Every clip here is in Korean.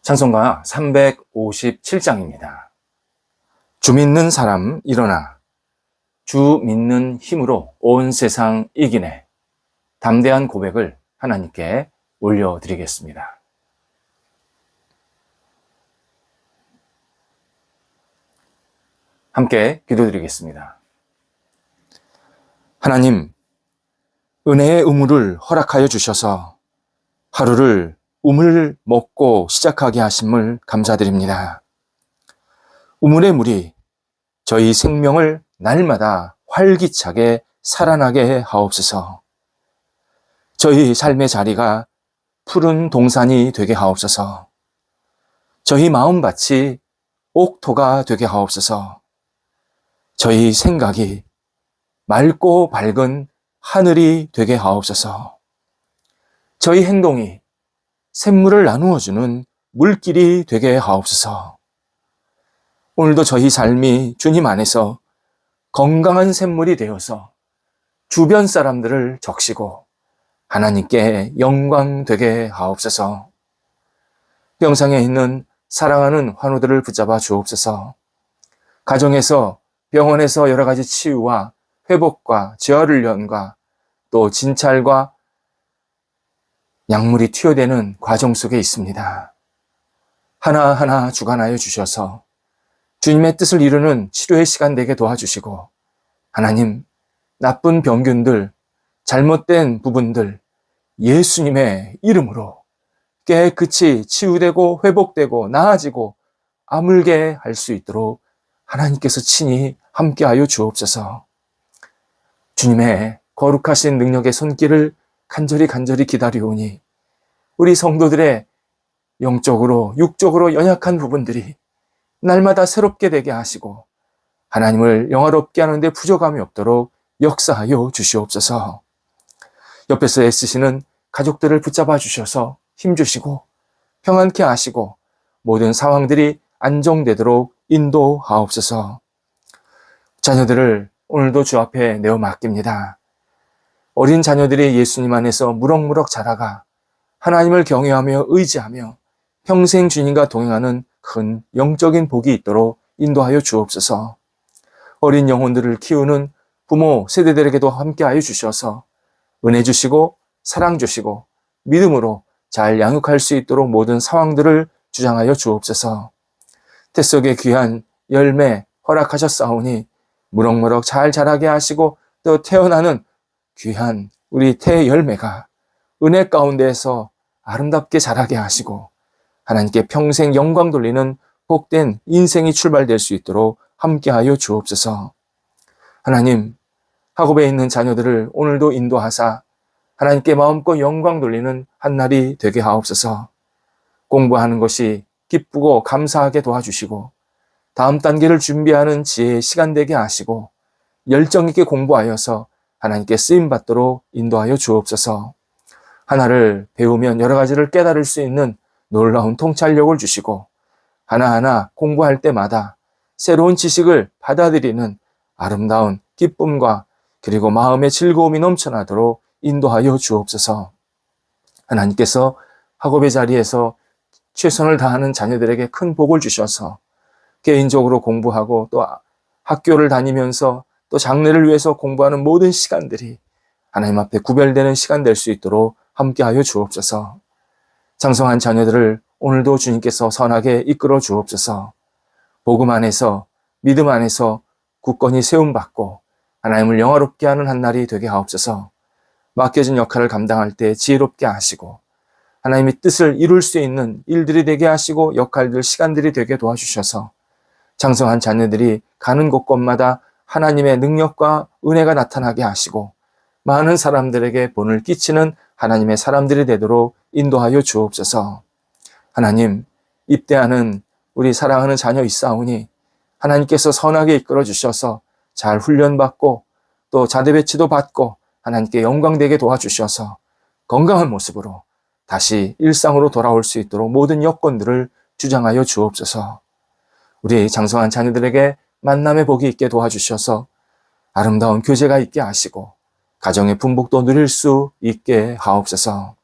찬송가 357장입니다. 주 믿는 사람 일어나, 주 믿는 힘으로 온 세상 이기네. 담대한 고백을 하나님께 올려드리겠습니다. 함께 기도드리겠습니다. 하나님, 은혜의 우물을 허락하여 주셔서 하루를 우물 먹고 시작하게 하심을 감사드립니다. 우물의 물이 저희 생명을 날마다 활기차게 살아나게 하옵소서. 저희 삶의 자리가 푸른 동산이 되게 하옵소서. 저희 마음밭이 옥토가 되게 하옵소서. 저희 생각이 맑고 밝은 하늘이 되게 하옵소서. 저희 행동이 샘물을 나누어주는 물길이 되게 하옵소서. 오늘도 저희 삶이 주님 안에서 건강한 샘물이 되어서 주변 사람들을 적시고 하나님께 영광 되게 하옵소서. 병상에 있는 사랑하는 환우들을 붙잡아 주옵소서. 가정에서, 병원에서 여러 가지 치유와 회복과 재활훈련과 또 진찰과 약물이 투여되는 과정 속에 있습니다. 하나하나 주관하여 주셔서 주님의 뜻을 이루는 치료의 시간 되게 도와주시고, 하나님, 나쁜 병균들, 잘못된 부분들 예수님의 이름으로 깨끗이 치유되고 회복되고 나아지고 아물게 할 수 있도록 하나님께서 친히 함께하여 주옵소서. 주님의 거룩하신 능력의 손길을 간절히 기다리오니 우리 성도들의 영적으로 육적으로 연약한 부분들이 날마다 새롭게 되게 하시고 하나님을 영화롭게 하는데 부족함이 없도록 역사하여 주시옵소서. 옆에서 애쓰시는 가족들을 붙잡아 주셔서 힘주시고 평안케 하시고 모든 상황들이 안정되도록 인도하옵소서. 자녀들을 오늘도 주 앞에 내어 맡깁니다. 어린 자녀들이 예수님 안에서 무럭무럭 자라가 하나님을 경외하며 의지하며 평생 주님과 동행하는 큰 영적인 복이 있도록 인도하여 주옵소서. 어린 영혼들을 키우는 부모 세대들에게도 함께하여 주셔서 은혜 주시고 사랑 주시고 믿음으로 잘 양육할 수 있도록 모든 상황들을 주장하여 주옵소서. 태 속에 귀한 열매 허락하셨사오니 무럭무럭 잘 자라게 하시고 또 태어나는 귀한 우리 태 열매가 은혜 가운데에서 아름답게 자라게 하시고 하나님께 평생 영광 돌리는 복된 인생이 출발될 수 있도록 함께하여 주옵소서. 하나님, 학업에 있는 자녀들을 오늘도 인도하사 하나님께 마음껏 영광 돌리는 한날이 되게 하옵소서. 공부하는 것이 기쁘고 감사하게 도와주시고 다음 단계를 준비하는 지혜의 시간 되게 하시고 열정 있게 공부하여서 하나님께 쓰임받도록 인도하여 주옵소서. 하나를 배우면 여러 가지를 깨달을 수 있는 놀라운 통찰력을 주시고 하나하나 공부할 때마다 새로운 지식을 받아들이는 아름다운 기쁨과 그리고 마음의 즐거움이 넘쳐나도록 인도하여 주옵소서. 하나님께서 학업의 자리에서 최선을 다하는 자녀들에게 큰 복을 주셔서 개인적으로 공부하고 또 학교를 다니면서 또 장래를 위해서 공부하는 모든 시간들이 하나님 앞에 구별되는 시간 될 수 있도록 함께하여 주옵소서. 장성한 자녀들을 오늘도 주님께서 선하게 이끌어 주옵소서. 복음 안에서 믿음 안에서 굳건히 세움받고 하나님을 영화롭게 하는 한날이 되게 하옵소서. 맡겨진 역할을 감당할 때 지혜롭게 하시고 하나님의 뜻을 이룰 수 있는 일들이 되게 하시고 역할들, 시간들이 되게 도와주셔서 장성한 자녀들이 가는 곳곳마다 하나님의 능력과 은혜가 나타나게 하시고 많은 사람들에게 본을 끼치는 하나님의 사람들이 되도록 인도하여 주옵소서. 하나님, 입대하는 우리 사랑하는 자녀 있사오니 하나님께서 선하게 이끌어 주셔서 잘 훈련받고 또 자대 배치도 받고 하나님께 영광되게 도와주셔서 건강한 모습으로 다시 일상으로 돌아올 수 있도록 모든 여건들을 주장하여 주옵소서. 우리 장성한 자녀들에게 만남의 복이 있게 도와주셔서 아름다운 교제가 있게 하시고 가정의 분복도 누릴 수 있게 하옵소서.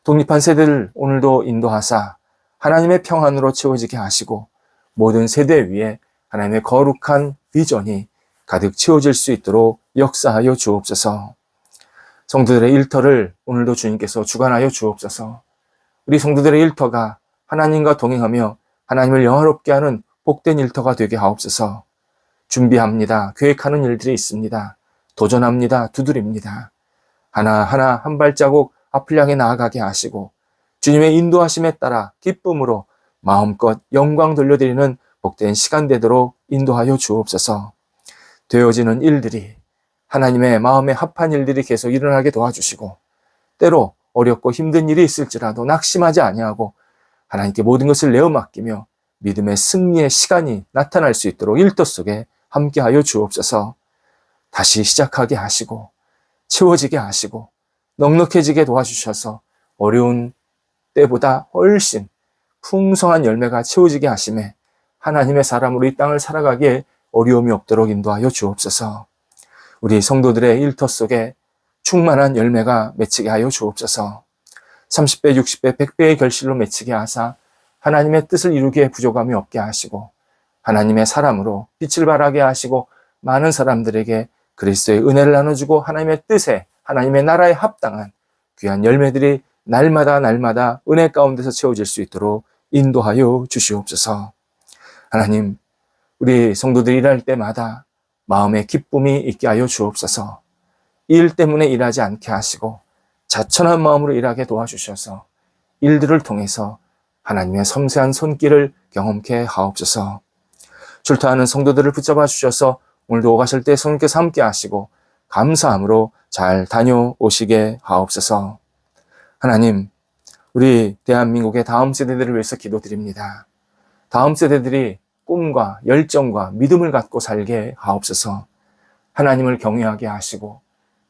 독립한 세대를 오늘도 인도하사 하나님의 평안으로 채워지게 하시고 모든 세대 위에 하나님의 거룩한 비전이 가득 채워질 수 있도록 역사하여 주옵소서. 성도들의 일터를 오늘도 주님께서 주관하여 주옵소서. 우리 성도들의 일터가 하나님과 동행하며 하나님을 영화롭게 하는 복된 일터가 되게 하옵소서. 준비합니다. 계획하는 일들이 있습니다. 도전합니다. 두드립니다. 하나하나 한 발자국 앞을 향해 나아가게 하시고 주님의 인도하심에 따라 기쁨으로 마음껏 영광 돌려드리는 복된 시간 되도록 인도하여 주옵소서. 되어지는 일들이 하나님의 마음에 합한 일들이 계속 일어나게 도와주시고 때로 어렵고 힘든 일이 있을지라도 낙심하지 아니하고 하나님께 모든 것을 내어 맡기며 믿음의 승리의 시간이 나타날 수 있도록 일터 속에 함께하여 주옵소서. 다시 시작하게 하시고 채워지게 하시고 넉넉해지게 도와주셔서 어려운 때보다 훨씬 풍성한 열매가 채워지게 하심에 하나님의 사람으로 이 땅을 살아가기에 어려움이 없도록 인도하여 주옵소서. 우리 성도들의 일터 속에 충만한 열매가 맺히게 하여 주옵소서. 30배, 60배, 100배의 결실로 맺히게 하사 하나님의 뜻을 이루기에 부족함이 없게 하시고 하나님의 사람으로 빛을 발하게 하시고 많은 사람들에게 그리스도의 은혜를 나눠주고 하나님의 뜻에 하나님의 나라에 합당한 귀한 열매들이 날마다 은혜 가운데서 채워질 수 있도록 인도하여 주시옵소서. 하나님, 우리 성도들이 일할 때마다 마음의 기쁨이 있게 하여 주옵소서. 일 때문에 일하지 않게 하시고 자천한 마음으로 일하게 도와주셔서 일들을 통해서 하나님의 섬세한 손길을 경험케 하옵소서. 출타하는 성도들을 붙잡아 주셔서 오늘도 오가실 때 성령께서 함께 하시고 감사함으로 잘 다녀오시게 하옵소서. 하나님, 우리 대한민국의 다음 세대들을 위해서 기도드립니다. 다음 세대들이 꿈과 열정과 믿음을 갖고 살게 하옵소서. 하나님을 경외하게 하시고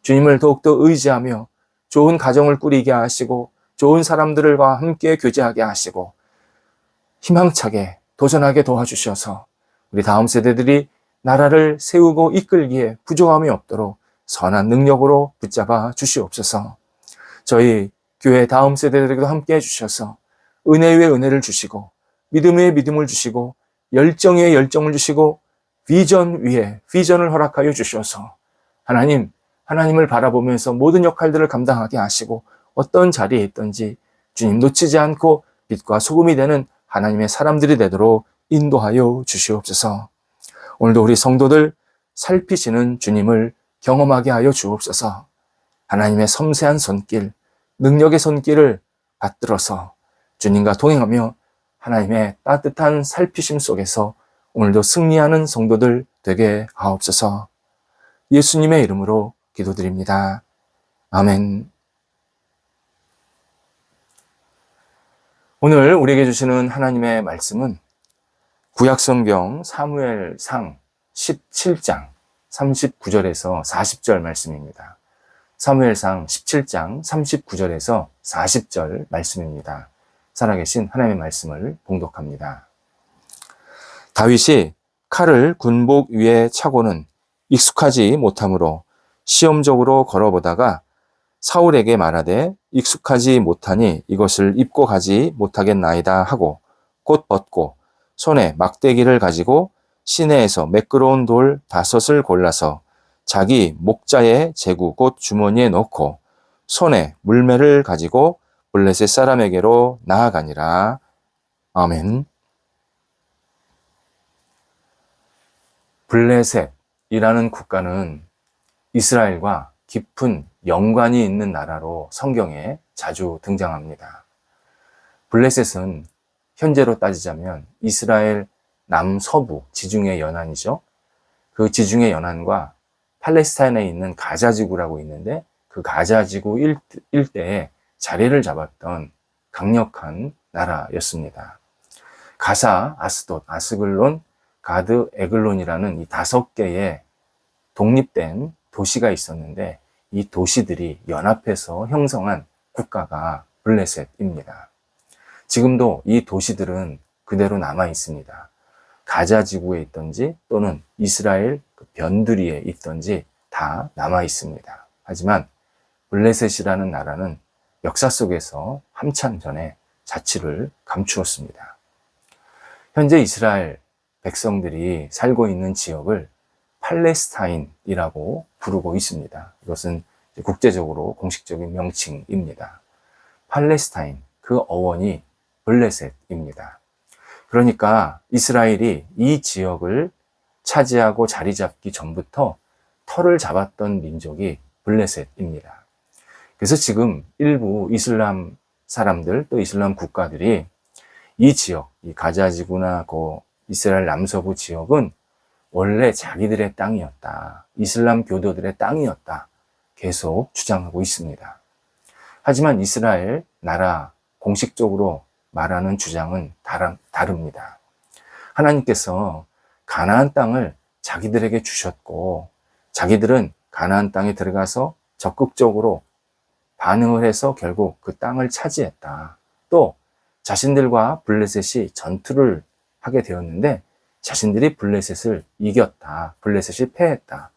주님을 더욱더 의지하며 좋은 가정을 꾸리게 하시고 좋은 사람들과 함께 교제하게 하시고 희망차게 도전하게 도와주셔서 우리 다음 세대들이 나라를 세우고 이끌기에 부족함이 없도록 선한 능력으로 붙잡아 주시옵소서. 저희 교회 다음 세대들에게도 함께 해주셔서 은혜 위에 은혜를 주시고 믿음 위에 믿음을 주시고 열정 위에 열정을 주시고 비전 위에 비전을 허락하여 주셔서 하나님을 바라보면서 모든 역할들을 감당하게 하시고 어떤 자리에 있든지 주님 놓치지 않고 빛과 소금이 되는 하나님의 사람들이 되도록 인도하여 주시옵소서. 오늘도 우리 성도들 살피시는 주님을 경험하게 하여 주옵소서. 하나님의 섬세한 손길, 능력의 손길을 받들어서 주님과 동행하며 하나님의 따뜻한 살피심 속에서 오늘도 승리하는 성도들 되게 하옵소서. 예수님의 이름으로 기도드립니다. 아멘. 오늘 우리에게 주시는 하나님의 말씀은 구약성경 사무엘상 17장 39절에서 40절 말씀입니다. 사무엘상 17장 39절에서 40절 말씀입니다. 살아계신 하나님의 말씀을 봉독합니다. 다윗이 칼을 군복 위에 차고는 익숙하지 못하므로 시험적으로 걸어보다가 사울에게 말하되 익숙하지 못하니 이것을 입고 가지 못하겠나이다 하고 곧 벗고 손에 막대기를 가지고 시내에서 매끄러운 돌 5을 골라서 자기 목자의 제구 곧 주머니에 넣고 손에 물매를 가지고 블레셋 사람에게로 나아가니라. 아멘. 블레셋이라는 국가는 이스라엘과 깊은 연관이 있는 나라로 성경에 자주 등장합니다. 블레셋은 현재로 따지자면 이스라엘 남서부 지중해 연안이죠. 그 지중해 연안과 팔레스타인에 있는 가자지구라고 있는데 그 가자지구 일대에 자리를 잡았던 강력한 나라였습니다. 가사, 아스돗, 아스글론, 가드, 에글론이라는 이 5개의 독립된 도시가 있었는데 이 도시들이 연합해서 형성한 국가가 블레셋입니다. 지금도 이 도시들은 그대로 남아 있습니다. 가자 지구에 있든지 또는 이스라엘 변두리에 있든지 다 남아 있습니다. 하지만 블레셋이라는 나라는 역사 속에서 한참 전에 자취를 감추었습니다. 현재 이스라엘 백성들이 살고 있는 지역을 팔레스타인이라고 부르고 있습니다. 이것은 국제적으로 공식적인 명칭입니다. 팔레스타인, 그 어원이 블레셋입니다. 그러니까 이스라엘이 이 지역을 차지하고 자리 잡기 전부터 터를 잡았던 민족이 블레셋입니다. 그래서 지금 일부 이슬람 사람들 또 이슬람 국가들이 이 지역, 이 가자지구나 그 이스라엘 남서부 지역은 원래 자기들의 땅이었다. 이슬람 교도들의 땅이었다. 계속 주장하고 있습니다. 하지만 이스라엘 나라 공식적으로 말하는 주장은 다릅니다. 하나님께서 가나안 땅을 자기들에게 주셨고 자기들은 가나안 땅에 들어가서 적극적으로 반응을 해서 결국 그 땅을 차지했다. 또 자신들과 블레셋이 전투를 하게 되었는데 자신들이 블레셋을 이겼다. 블레셋이 패했다.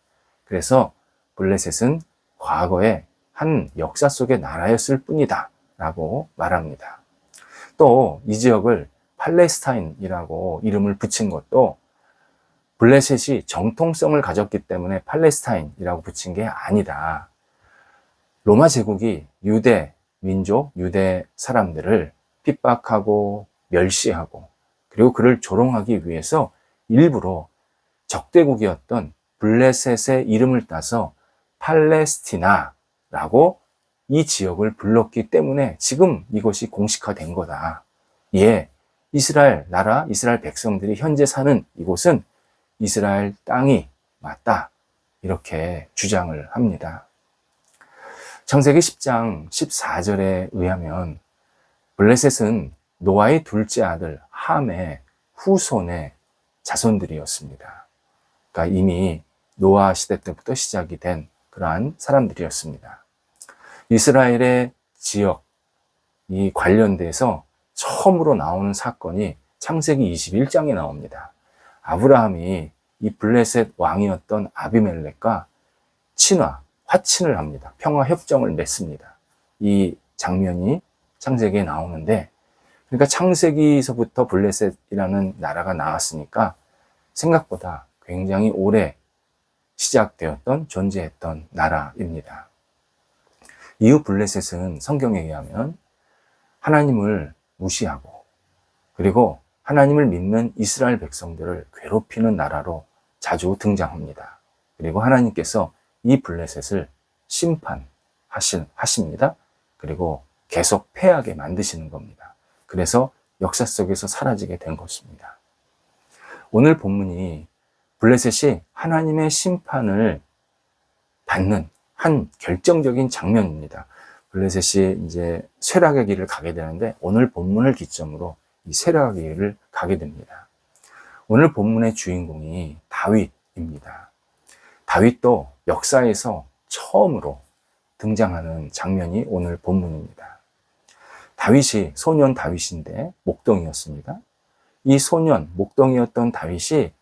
그래서 블레셋은 과거에 한 역사 속의 나라였을 뿐이다 라고 말합니다. 또 이 지역을 팔레스타인이라고 이름을 붙인 것도 블레셋이 정통성을 가졌기 때문에 팔레스타인이라고 붙인 게 아니다. 로마 제국이 유대 민족, 유대 사람들을 핍박하고 멸시하고 그리고 그를 조롱하기 위해서 일부러 적대국이었던 블레셋의 이름을 따서 팔레스티나라고 이 지역을 불렀기 때문에 지금 이것이 공식화된 거다. 예, 이스라엘 나라, 이스라엘 백성들이 현재 사는 이곳은 이스라엘 땅이 맞다. 이렇게 주장을 합니다. 창세기 10장 14절에 의하면 블레셋은 노아의 둘째 아들 함의 후손의 자손들이었습니다. 그러니까 이미 노아 시대 때부터 시작이 된 그러한 사람들이었습니다. 이스라엘의 지역, 이 관련돼서 처음으로 나오는 사건이 창세기 21장에 나옵니다. 아브라함이 이 블레셋 왕이었던 아비멜렉과 화친을 합니다. 평화협정을 맺습니다. 이 장면이 창세기에 나오는데, 그러니까 창세기에서부터 블레셋이라는 나라가 나왔으니까 생각보다 굉장히 오래 시작되었던, 존재했던 나라입니다. 이후 블레셋은 성경에 의하면 하나님을 무시하고 그리고 하나님을 믿는 이스라엘 백성들을 괴롭히는 나라로 자주 등장합니다. 그리고 하나님께서 이 블레셋을 심판하십니다. 그리고 계속 패하게 만드시는 겁니다. 그래서 역사 속에서 사라지게 된 것입니다. 오늘 본문이 블레셋이 하나님의 심판을 받는 한 결정적인 장면입니다. 블레셋이 이제 쇠락의 길을 가게 되는데 오늘 본문을 기점으로 이 쇠락의 길을 가게 됩니다. 오늘 본문의 주인공이 다윗입니다. 다윗도 역사에서 처음으로 등장하는 장면이 오늘 본문입니다. 다윗이 소년 다윗인데 목동이었습니다. 이 소년 목동이었던 다윗이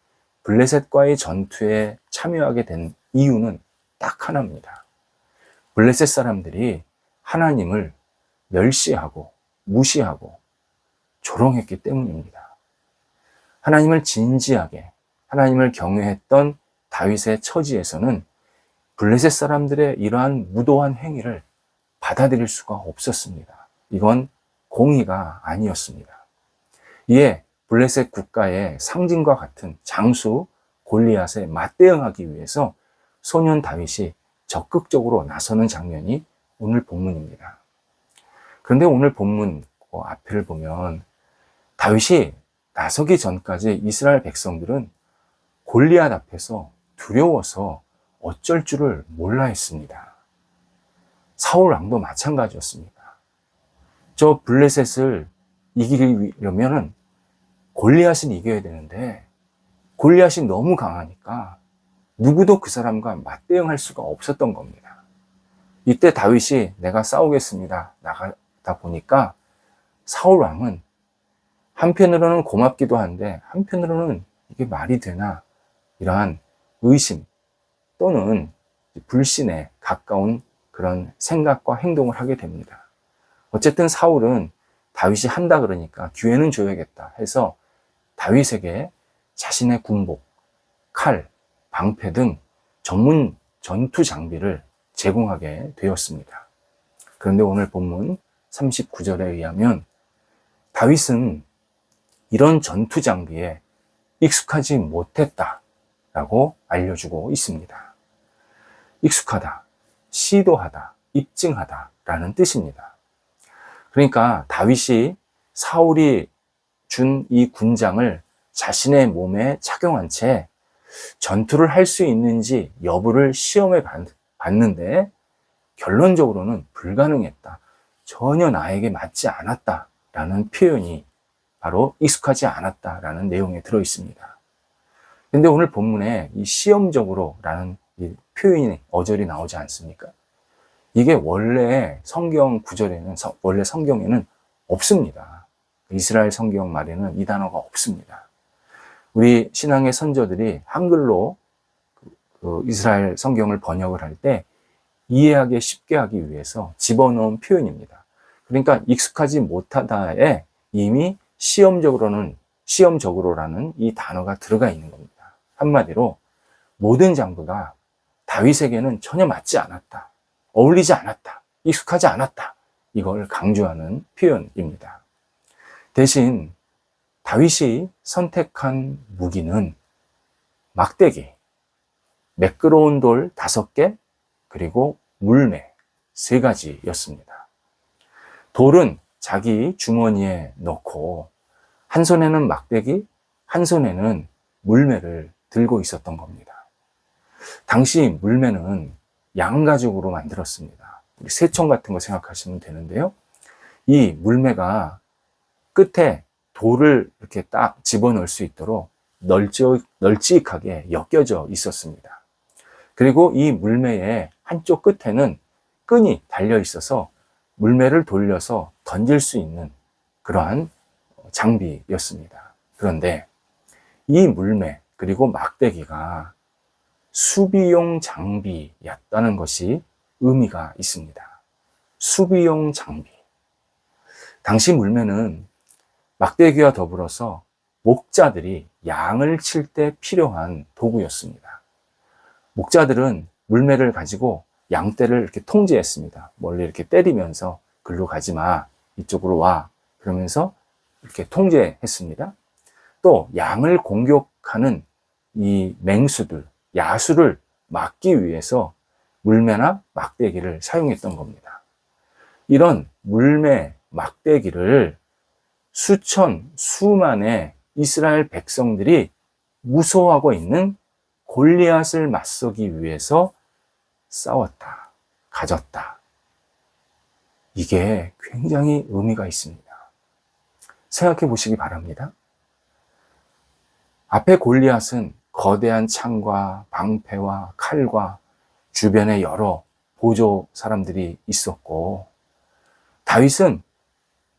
블레셋과의 전투에 참여하게 된 이유는 딱 하나입니다. 블레셋 사람들이 하나님을 멸시하고 무시하고 조롱했기 때문입니다. 하나님을 진지하게 하나님을 경외했던 다윗의 처지에서는 블레셋 사람들의 이러한 무도한 행위를 받아들일 수가 없었습니다. 이건 공의가 아니었습니다. 이에 블레셋 국가의 상징과 같은 장수 골리앗에 맞대응하기 위해서 소년 다윗이 적극적으로 나서는 장면이 오늘 본문입니다. 그런데 오늘 본문 앞을 보면 다윗이 나서기 전까지 이스라엘 백성들은 골리앗 앞에서 두려워서 어쩔 줄을 몰라 했습니다. 사울 왕도 마찬가지였습니다. 저 블레셋을 이기려면 골리앗을 이겨야 되는데 골리앗이 너무 강하니까 누구도 그 사람과 맞대응할 수가 없었던 겁니다. 이때 다윗이 내가 싸우겠습니다. 나가다 보니까 사울 왕은 한편으로는 고맙기도 한데 한편으로는 이게 말이 되나 이러한 의심 또는 불신에 가까운 그런 생각과 행동을 하게 됩니다. 어쨌든 사울은 다윗이 한다 그러니까 기회는 줘야겠다 해서 다윗에게 자신의 군복, 칼, 방패 등 전문 전투 장비를 제공하게 되었습니다. 그런데 오늘 본문 39절에 의하면 다윗은 이런 전투 장비에 익숙하지 못했다라고 알려주고 있습니다. 익숙하다, 시도하다, 입증하다라는 뜻입니다. 그러니까 다윗이 사울이 준 이 군장을 자신의 몸에 착용한 채 전투를 할 수 있는지 여부를 시험해 봤는데 결론적으로는 불가능했다. 전혀 나에게 맞지 않았다라는 표현이 바로 익숙하지 않았다라는 내용에 들어 있습니다. 근데 오늘 본문에 이 시험적으로라는 이 표현이 어절이 나오지 않습니까? 이게 원래 성경 구절에는, 원래 성경에는 없습니다. 이스라엘 성경 말에는 이 단어가 없습니다. 우리 신앙의 선조들이 한글로 이스라엘 성경을 번역을 할 때 이해하기 쉽게 하기 위해서 집어넣은 표현입니다. 그러니까 익숙하지 못하다에 이미 시험적으로라는 이 단어가 들어가 있는 겁니다. 한마디로 모든 장부가 다윗에게는 전혀 맞지 않았다, 어울리지 않았다, 익숙하지 않았다, 이걸 강조하는 표현입니다. 대신 다윗이 선택한 무기는 막대기, 매끄러운 돌 5개, 그리고 물매 3가지였습니다. 돌은 자기 주머니에 넣고 한 손에는 막대기, 한 손에는 물매를 들고 있었던 겁니다. 당시 물매는 양가죽으로 만들었습니다. 우리 새총 같은 거 생각하시면 되는데요. 이 물매가 끝에 돌을 이렇게 딱 집어넣을 수 있도록 널찍하게 엮여져 있었습니다. 그리고 이 물매의 한쪽 끝에는 끈이 달려 있어서 물매를 돌려서 던질 수 있는 그러한 장비였습니다. 그런데 이 물매 그리고 막대기가 수비용 장비였다는 것이 의미가 있습니다. 수비용 장비. 당시 물매는 막대기와 더불어서 목자들이 양을 칠 때 필요한 도구였습니다. 목자들은 물매를 가지고 양떼를 이렇게 통제했습니다. 멀리 이렇게 때리면서 글로 가지 마, 이쪽으로 와, 그러면서 이렇게 통제했습니다. 또 양을 공격하는 이 맹수들, 야수를 막기 위해서 물매나 막대기를 사용했던 겁니다. 이런 물매, 막대기를 수만의 이스라엘 백성들이 무서워하고 있는 골리앗을 맞서기 위해서 싸웠다, 가졌다. 이게 굉장히 의미가 있습니다. 생각해 보시기 바랍니다. 앞에 골리앗은 거대한 창과 방패와 칼과 주변에 여러 보조 사람들이 있었고, 다윗은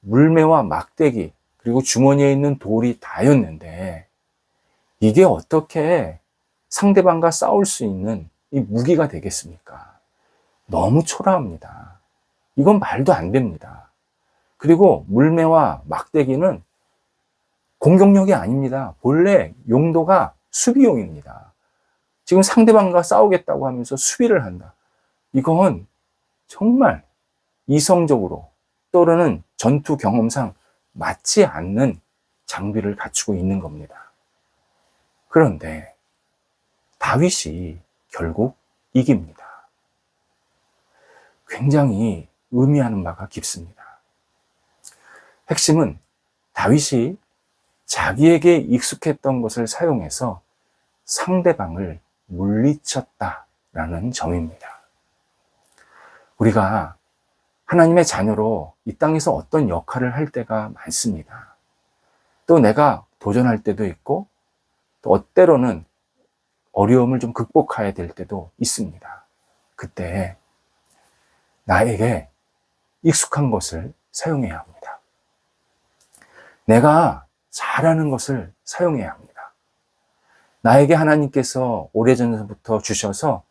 물매와 막대기 그리고 주머니에 있는 돌이 다였는데 이게 어떻게 상대방과 싸울 수 있는 이 무기가 되겠습니까? 너무 초라합니다. 이건 말도 안 됩니다. 그리고 물매와 막대기는 공격력이 아닙니다. 본래 용도가 수비용입니다. 지금 상대방과 싸우겠다고 하면서 수비를 한다. 이건 정말 이성적으로 또는 전투 경험상 맞지 않는 장비를 갖추고 있는 겁니다. 그런데 다윗이 결국 이깁니다. 굉장히 의미하는 바가 깊습니다. 핵심은 다윗이 자기에게 익숙했던 것을 사용해서 상대방을 물리쳤다라는 점입니다. 우리가 하나님의 자녀로 이 땅에서 어떤 역할을 할 때가 많습니다. 또 내가 도전할 때도 있고, 또 때로는 어려움을 좀 극복해야 될 때도 있습니다. 그때 나에게 익숙한 것을 사용해야 합니다. 내가 잘하는 것을 사용해야 합니다. 나에게 하나님께서 오래전부터 주셔서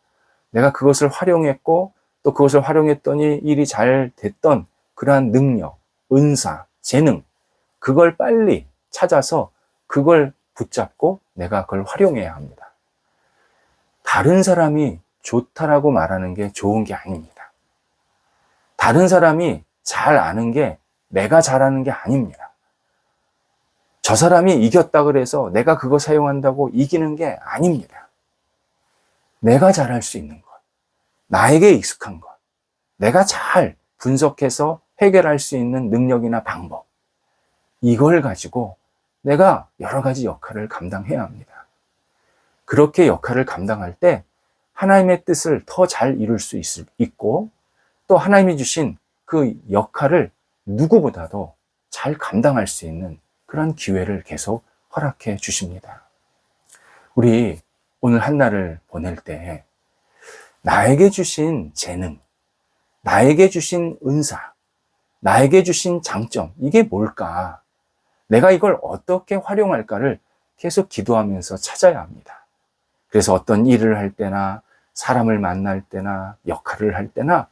내가 그것을 활용했고, 또 그것을 활용했더니 일이 잘 됐던 그러한 능력, 은사, 재능, 그걸 빨리 찾아서 그걸 붙잡고 내가 그걸 활용해야 합니다. 다른 사람이 좋다라고 말하는 게 좋은 게 아닙니다. 다른 사람이 잘 아는 게 내가 잘하는 게 아닙니다. 저 사람이 이겼다 그래서 내가 그거 사용한다고 이기는 게 아닙니다. 내가 잘할 수 있는 것, 나에게 익숙한 것, 내가 잘 분석해서 해결할 수 있는 능력이나 방법, 이걸 가지고 내가 여러 가지 역할을 감당해야 합니다. 그렇게 역할을 감당할 때 하나님의 뜻을 더 잘 이룰 수 있고, 또 하나님이 주신 그 역할을 누구보다도 잘 감당할 수 있는 그런 기회를 계속 허락해 주십니다. 우리 오늘 한날을 보낼 때 나에게 주신 재능, 나에게 주신 은사, 나에게 주신 장점, 이게 뭘까? 내가 이걸 어떻게 활용할까를 계속 기도하면서 찾아야 합니다. 그래서 어떤 일을 할 때나 사람을 만날 때나 역할을 할 때나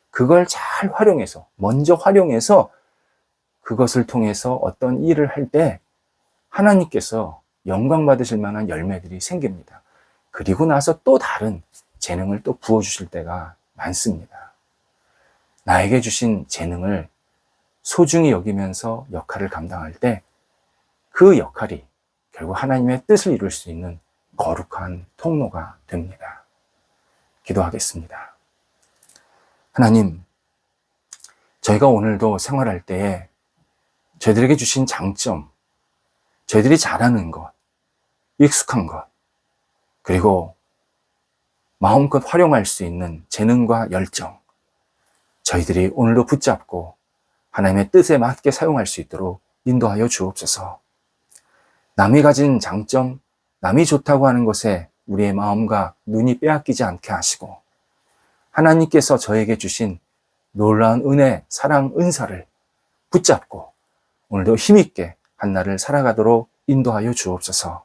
그걸 잘 활용해서, 먼저 활용해서 그것을 통해서 어떤 일을 할 때 하나님께서 영광 받으실 만한 열매들이 생깁니다. 그리고 나서 또 다른 재능을 또 부어주실 때가 많습니다. 나에게 주신 재능을 소중히 여기면서 역할을 감당할 때 그 역할이 결국 하나님의 뜻을 이룰 수 있는 거룩한 통로가 됩니다. 기도하겠습니다. 하나님, 저희가 오늘도 생활할 때에 저희들에게 주신 장점, 저희들이 잘하는 것, 익숙한 것, 그리고 마음껏 활용할 수 있는 재능과 열정, 저희들이 오늘도 붙잡고 하나님의 뜻에 맞게 사용할 수 있도록 인도하여 주옵소서. 남이 가진 장점, 남이 좋다고 하는 것에 우리의 마음과 눈이 빼앗기지 않게 하시고, 하나님께서 저에게 주신 놀라운 은혜, 사랑, 은사를 붙잡고 오늘도 힘있게 한날을 살아가도록 인도하여 주옵소서.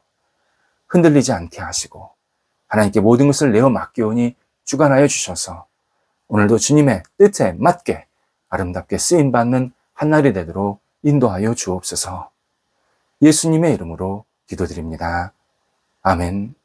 흔들리지 않게 하시고 하나님께 모든 것을 내어 맡기오니 주관하여 주셔서 오늘도 주님의 뜻에 맞게 아름답게 쓰임받는 한날이 되도록 인도하여 주옵소서. 예수님의 이름으로 기도드립니다. 아멘.